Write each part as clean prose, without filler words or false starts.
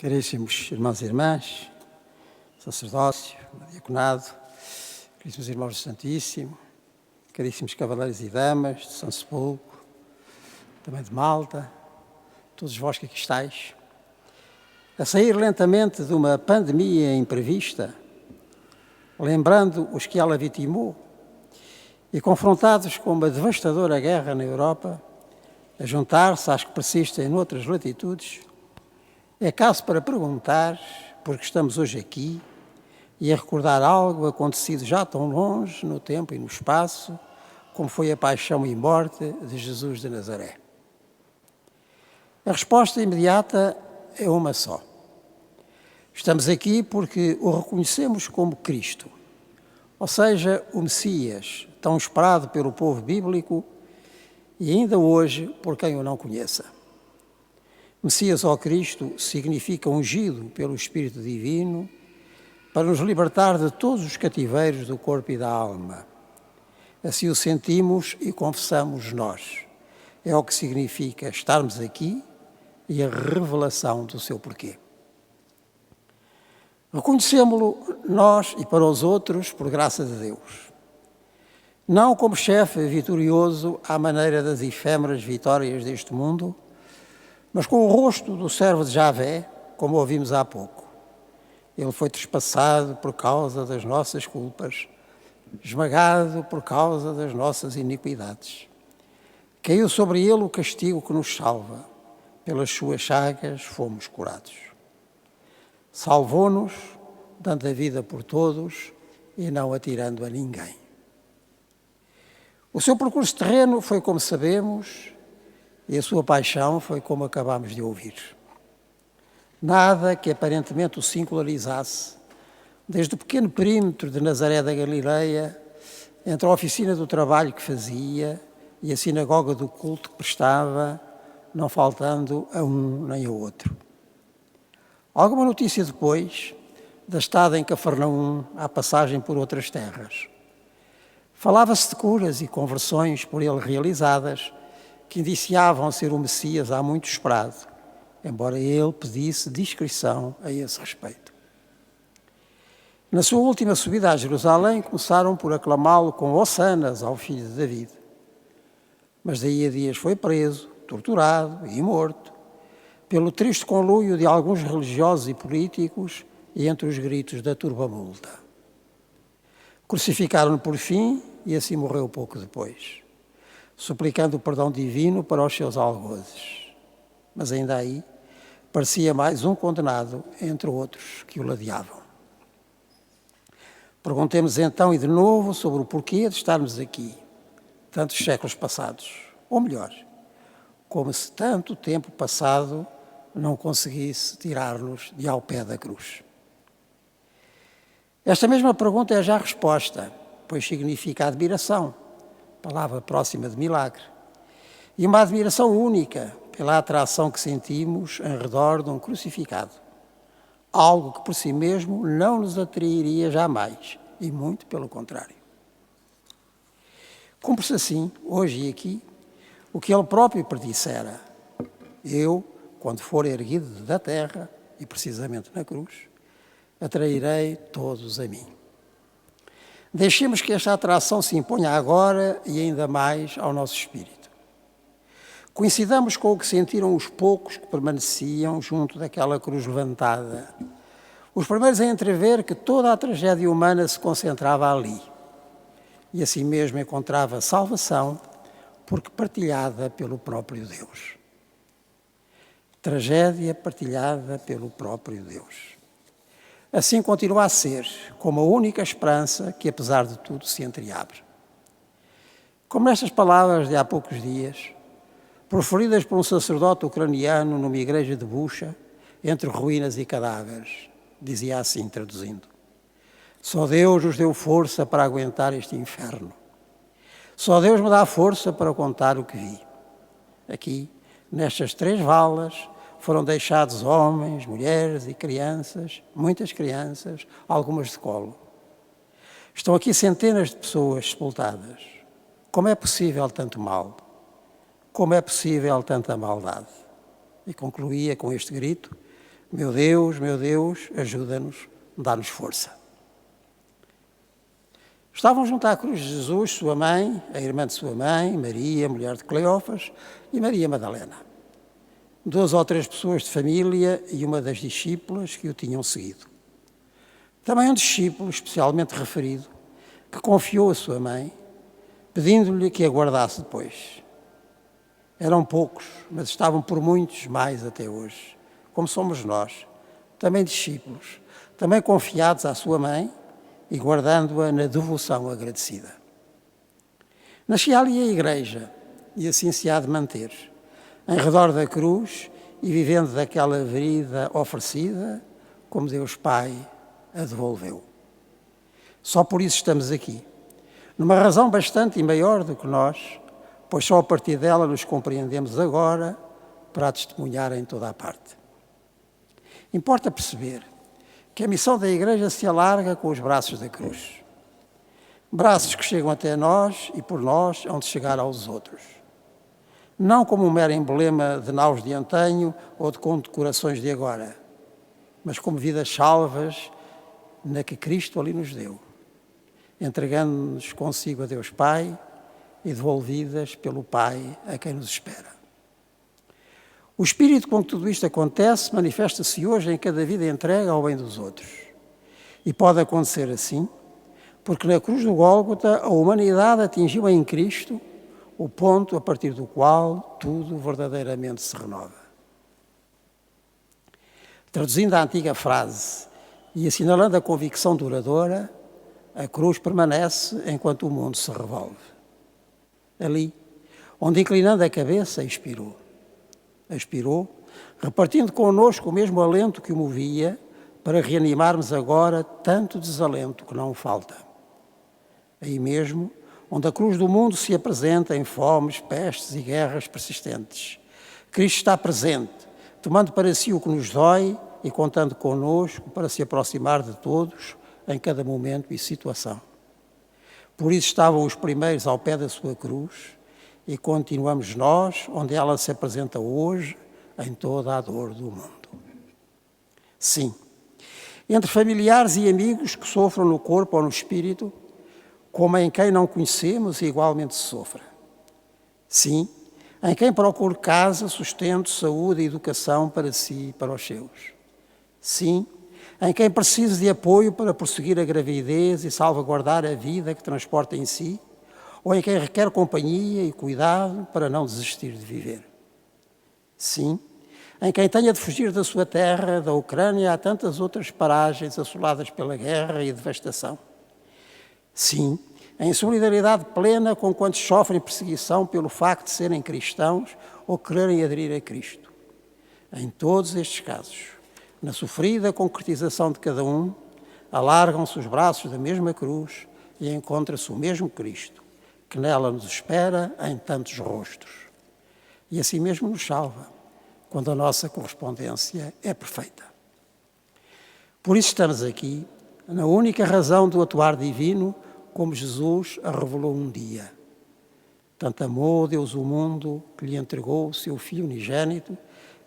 Caríssimos irmãos e irmãs, sacerdócio, diaconado, caríssimos irmãos do Santíssimo, caríssimos cavaleiros e damas de São Sepulcro, também de Malta, todos vós que aqui estáis, a sair lentamente de uma pandemia imprevista, lembrando os que ela vitimou e confrontados com uma devastadora guerra na Europa, a juntar-se às que persistem noutras latitudes, é caso para perguntar, porque estamos hoje aqui, e a recordar algo acontecido já tão longe no tempo e no espaço, como foi a paixão e morte de Jesus de Nazaré. A resposta imediata é uma só. Estamos aqui porque o reconhecemos como Cristo, ou seja, o Messias, tão esperado pelo povo bíblico e ainda hoje por quem o não conheça. Messias ou Cristo significa ungido pelo Espírito Divino para nos libertar de todos os cativeiros do corpo e da alma. Assim o sentimos e confessamos nós. É o que significa estarmos aqui e a revelação do seu porquê. Reconhecemos-lo nós e para os outros por graça de Deus. Não como chefe vitorioso à maneira das efêmeras vitórias deste mundo, mas com o rosto do servo de Javé, como ouvimos há pouco. Ele foi trespassado por causa das nossas culpas, esmagado por causa das nossas iniquidades. Caiu sobre ele o castigo que nos salva. Pelas suas chagas fomos curados. Salvou-nos, dando a vida por todos e não atirando a ninguém. O seu percurso terreno foi como sabemos, e a sua paixão foi como acabamos de ouvir. Nada que aparentemente o singularizasse, desde o pequeno perímetro de Nazaré da Galileia, entre a oficina do trabalho que fazia e a sinagoga do culto que prestava, não faltando a um nem ao outro. Alguma notícia depois da estada em Cafarnaum à passagem por outras terras. Falava-se de curas e conversões por ele realizadas, que indiciavam ser o Messias há muito esperado, embora ele pedisse discrição a esse respeito. Na sua última subida a Jerusalém, começaram por aclamá-lo com hossanas ao filho de David. Mas daí a dias foi preso, torturado e morto, pelo triste conluio de alguns religiosos e políticos e entre os gritos da turba-multa. Crucificaram-no por fim e assim morreu pouco depois, suplicando o perdão divino para os seus algozes. Mas ainda aí, parecia mais um condenado entre outros que o ladeavam. Perguntemos então e de novo sobre o porquê de estarmos aqui, tantos séculos passados, ou melhor, como se tanto tempo passado não conseguisse tirar-nos de ao pé da cruz. Esta mesma pergunta é já resposta, pois significa admiração, palavra próxima de milagre, e uma admiração única pela atração que sentimos em redor de um crucificado, algo que por si mesmo não nos atrairia jamais, e muito pelo contrário. Cumpre-se assim, hoje e aqui, o que ele próprio predissera: eu, quando for erguido da terra, e precisamente na cruz, atrairei todos a mim. Deixemos que esta atração se imponha agora e ainda mais ao nosso espírito. Coincidamos com o que sentiram os poucos que permaneciam junto daquela cruz levantada. Os primeiros a entrever que toda a tragédia humana se concentrava ali e assim mesmo encontrava salvação porque partilhada pelo próprio Deus. Tragédia partilhada pelo próprio Deus. Assim continua a ser, como a única esperança que, apesar de tudo, se entreabre. Como nestas palavras de há poucos dias, proferidas por um sacerdote ucraniano numa igreja de Bucha, entre ruínas e cadáveres, dizia assim, traduzindo: só Deus nos deu força para aguentar este inferno. Só Deus me dá força para contar o que vi. Aqui, nestas 3 valas, foram deixados homens, mulheres e crianças, muitas crianças, algumas de colo. Estão aqui centenas de pessoas sepultadas. Como é possível tanto mal? Como é possível tanta maldade? E concluía com este grito: meu Deus, ajuda-nos, dá-nos força. Estavam junto à cruz de Jesus, sua mãe, a irmã de sua mãe, Maria, mulher de Cleófas, e Maria Madalena. 2 ou 3 pessoas de família e uma das discípulas que o tinham seguido. Também um discípulo, especialmente referido, que confiou a sua mãe, pedindo-lhe que a guardasse depois. Eram poucos, mas estavam por muitos mais até hoje, como somos nós, também discípulos, também confiados à sua mãe e guardando-a na devoção agradecida. Nascia ali a Igreja, e assim se há de manter, em redor da cruz e vivendo daquela vida oferecida, como Deus Pai a devolveu. Só por isso estamos aqui, numa razão bastante maior do que nós, pois só a partir dela nos compreendemos agora para a testemunhar em toda a parte. Importa perceber que a missão da Igreja se alarga com os braços da cruz. Braços que chegam até nós e por nós hão de chegar aos outros. Não como um mero emblema de naus de antanho ou de condecorações de agora, mas como vidas salvas na que Cristo ali nos deu, entregando-nos consigo a Deus Pai e devolvidas pelo Pai a quem nos espera. O espírito com que tudo isto acontece manifesta-se hoje em cada vida entrega ao bem dos outros. E pode acontecer assim, porque na cruz do Gólgota a humanidade atingiu em Cristo o ponto a partir do qual tudo verdadeiramente se renova. Traduzindo a antiga frase e assinalando a convicção duradoura, a cruz permanece enquanto o mundo se revolve. Ali, onde inclinando a cabeça, expirou. Expirou, repartindo connosco o mesmo alento que o movia, para reanimarmos agora tanto desalento que não falta. Aí mesmo, onde a cruz do mundo se apresenta em fomes, pestes e guerras persistentes, Cristo está presente, tomando para si o que nos dói e contando connosco para se aproximar de todos em cada momento e situação. Por isso estavam os primeiros ao pé da sua cruz e continuamos nós, onde ela se apresenta hoje, em toda a dor do mundo. Sim, entre familiares e amigos que sofram no corpo ou no espírito, como em quem não conhecemos e igualmente se sofra. Sim, em quem procure casa, sustento, saúde e educação para si e para os seus. Sim, em quem precise de apoio para prosseguir a gravidez e salvaguardar a vida que transporta em si, ou em quem requer companhia e cuidado para não desistir de viver. Sim, em quem tenha de fugir da sua terra, da Ucrânia, a tantas outras paragens assoladas pela guerra e devastação. Sim, em solidariedade plena com quantos sofrem perseguição pelo facto de serem cristãos ou quererem aderir a Cristo. Em todos estes casos, na sofrida concretização de cada um, alargam-se os braços da mesma cruz e encontra-se o mesmo Cristo, que nela nos espera em tantos rostos. E assim mesmo nos salva, quando a nossa correspondência é perfeita. Por isso estamos aqui, na única razão do atuar divino, como Jesus a revelou um dia. Tanto amou Deus o mundo, que lhe entregou o seu Filho unigênito,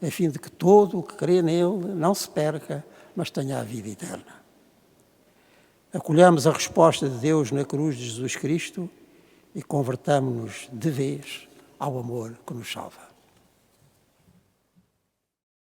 a fim de que todo o que crê nele não se perca, mas tenha a vida eterna. Acolhamos a resposta de Deus na cruz de Jesus Cristo e convertamo-nos de vez ao amor que nos salva.